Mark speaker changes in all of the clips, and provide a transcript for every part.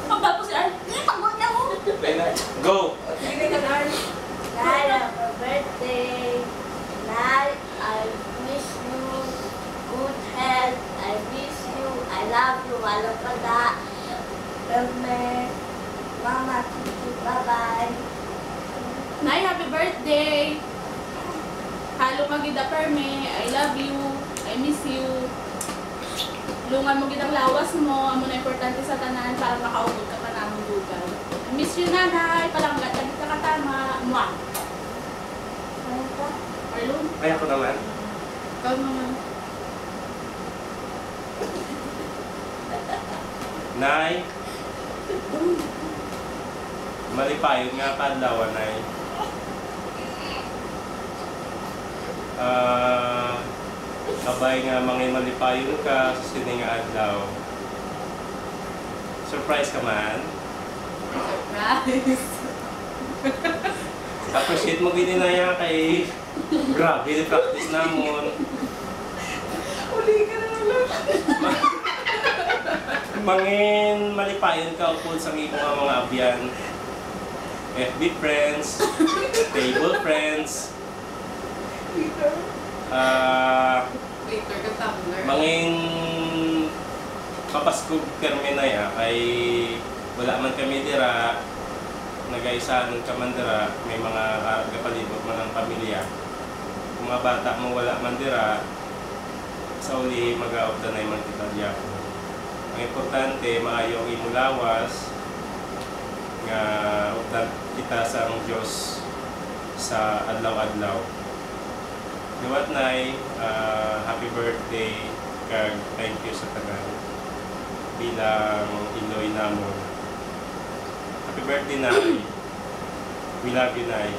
Speaker 1: Ang bago si Arn. Pagod na mo.
Speaker 2: Go!
Speaker 1: Hindi ka na Arn.
Speaker 3: Nay, happy birthday. Nay, I wish you good health. I miss you. I love you. Walang pada. Perme. Mama, Kiki, bye-bye.
Speaker 1: Nay, happy birthday. Halo ka gida perme. I love you. I miss you. Lungan mo gidang lawas mo. Amo na importante sa tanan para makaugod ka pa namang lugar. I miss you, nanay. Palanggat ka dito katama. Mwah.
Speaker 3: Ano ka?
Speaker 1: Arlon?
Speaker 2: Ay, ako naman.
Speaker 1: Ikaw naman.
Speaker 2: Nay. Malipayon nga kadlaw, Nay. Kabay nga mga malipayon ka sa sining adlaw. Surprise ka man.
Speaker 1: Surprise.
Speaker 2: Appreciate mo gini na yan kay grabe ni practice namon.
Speaker 1: Uli ka na lang.
Speaker 2: Mangin malipayon ka upod sa imong mga abyan. FB friends, table friends.
Speaker 1: Later ka tumbler.
Speaker 2: Mangin papaskog kerme na ya kay wala man kami dira. Nag-aisahan ka man dira, may mga kapalibot man ang pamilya. Kung mga bata mo wala man dira, sa uli mag-aopta na man kita diya. Ang importante, maayo ang imulawas nga optan kita sa ang Diyos sa adlaw-adlaw. Gawat nay, happy birthday kag thank you sa tanan bilang Iloy namon. Happy birthday, Nay. We love you, Nay.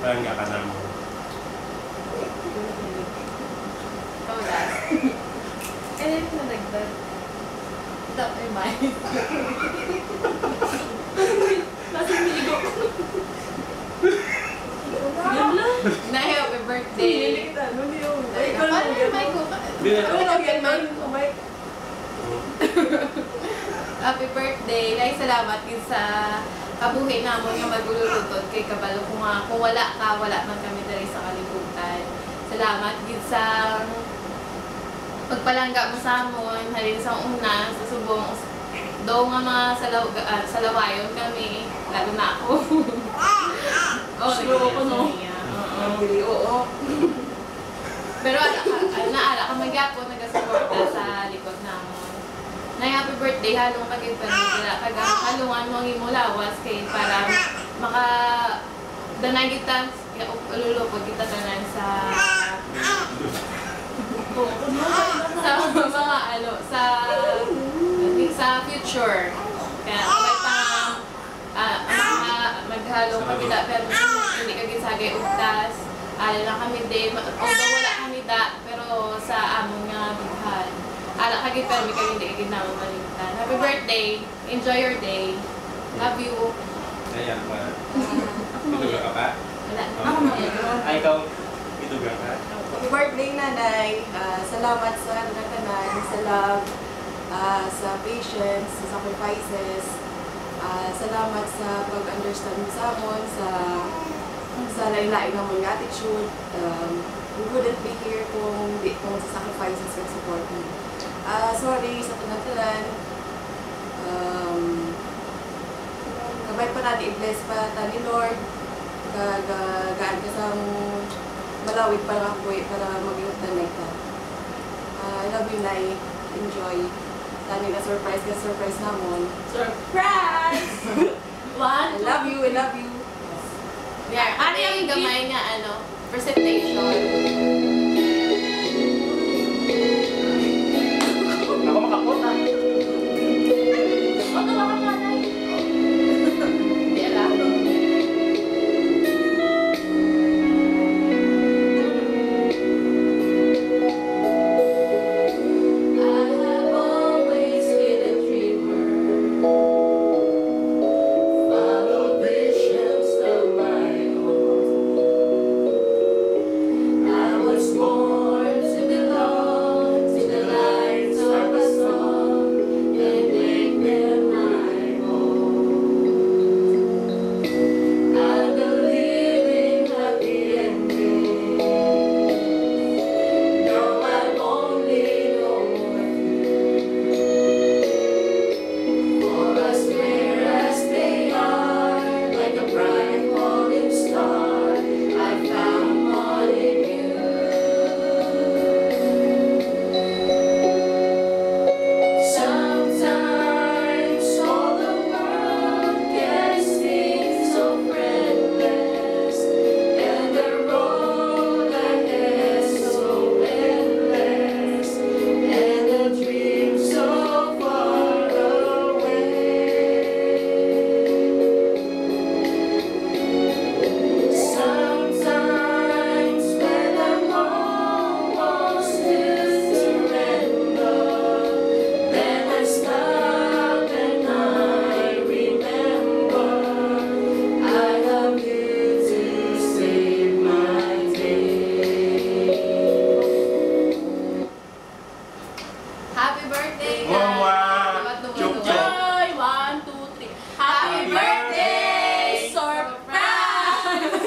Speaker 2: Parang nga ka naman.
Speaker 1: Ikaw last. Eh, ito na nagdag. Ito, ay may. Nasa miligo. Yan lang. Nay, happy birthday.
Speaker 3: Ano niyo?
Speaker 1: Ikaw lang yung mic ko.
Speaker 3: Ano lang yan, Mike?
Speaker 1: Happy birthday. Nay, salamat din sa kabuhi namon nga maglulutod kay kabalo kung wala ka, wala man kami diri sa kalibutan. Salamat din sa pagpalangga mo sa amon, halin sa una, sa subong. Do nga mga salawayon kami, lalo na ako. Oh, siguro ko no. Oo. Pero ala ka magyapon nagasuporta sa likod namon. Nay, happy birthday, halong kagid pa nila kagang halungan mo ang imulawas kay para maka danay kita ululupod kita tanan sa mga ano sa future. Kaya may maghalong kami da pero hindi kagid sagay ugtas. Ala lang kami din, although wala kami da pero sa amon nga bughal. Ala kagid pero may kagid hindi kagid naman malimtan. Happy birthday! Enjoy your day! Love you!
Speaker 2: Ayan pa. Piduga ka pa?
Speaker 1: Wala.
Speaker 2: Ay, ikaw, piduga ka?
Speaker 3: Happy birthday, Nanay. Salamat sa nagkanan, sa love, sa patience, sa sacrifices. Salamat sa pag-understand mo sa amon, sa lain-lain ng mga attitude. We wouldn't be here kung sa sacrifices and support mo. Sorry sa tunag-tulan. Kabay pa natin i-bless pa ta ni Lord. Gaan ka sa malawig para makabuhi para mag-iot na night ka. I love you, Nay. Enjoy. Tani na surprise namon.
Speaker 1: Surprise!
Speaker 3: I love you, I love you.
Speaker 1: Yeah, ano yung gamay nga presentation?
Speaker 2: Ako makapot ah.
Speaker 1: Ano ba ka nanay? Hindi alam.
Speaker 3: I was
Speaker 1: birthday,
Speaker 2: Mwa!
Speaker 1: Nay!
Speaker 2: Chup, chup.
Speaker 4: Joy! 1, 2, 3. Happy birthday! Surprise!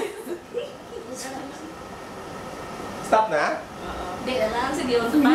Speaker 2: Stop na?
Speaker 4: Hindi na lang. Sige, unsa pa?